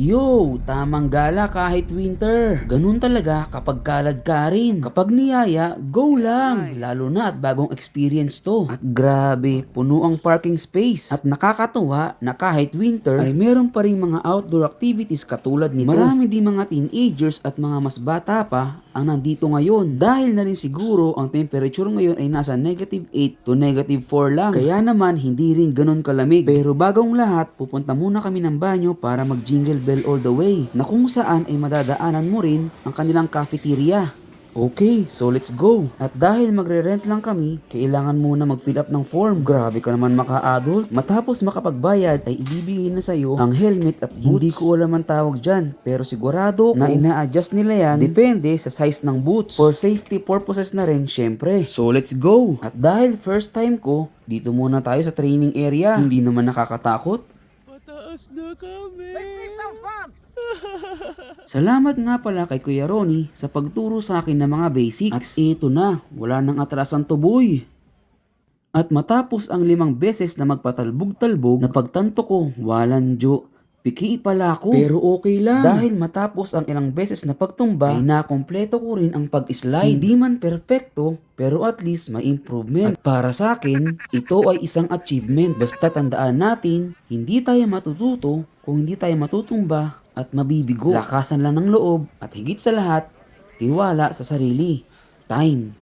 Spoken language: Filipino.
Yo, tamang gala kahit winter. Ganun talaga kapag kalad ka rin. Kapag niyaya, go lang. Lalo na at bagong experience to. At grabe, puno ang parking space. At nakakatuwa na kahit winter ay meron pa rin mga outdoor activities katulad nito. Marami din mga teenagers at mga mas bata pa ang nandito ngayon. Dahil na rin siguro ang temperature ngayon ay nasa -8 to -4 lang. Kaya naman hindi rin ganun kalamig. Pero bagong lahat, pupunta muna kami ng banyo para mag-jingle bell all the way, na kung saan ay madadaanan mo rin ang kanilang cafeteria. Okay, so let's go. At dahil magre-rent lang kami, kailangan muna mag-fill up ng form. Grabe ka naman maka-adult. Matapos makapagbayad ay ibibigay na sa'yo ang helmet at boots. Hindi ko alam ang tawag dyan, pero sigurado na ina-adjust nila yan depende sa size ng boots. For safety purposes na rin, syempre. So let's go. At dahil first time ko, dito muna tayo sa training area. Hindi naman nakakatakot. Pataas na kami. Let's make some fun! Salamat nga pala kay Kuya Ronnie sa pagturo sa akin ng mga basics. At ito na, wala nang atrasan to boy. At matapos ang 5 beses na magpatalbog-talbog, napagtanto ko, walang jo. Piki pala ako. Pero okay lang. Dahil matapos ang ilang beses na pagtumba, ay nakompleto ko rin ang pag-slide. Hindi man perfecto, pero at least may improvement. At para sa akin, ito ay isang achievement. Basta tandaan natin, hindi tayo matututo kung hindi tayo matutumba at mabibigo. Lakasan lang ng loob at higit sa lahat, tiwala sa sarili. Time.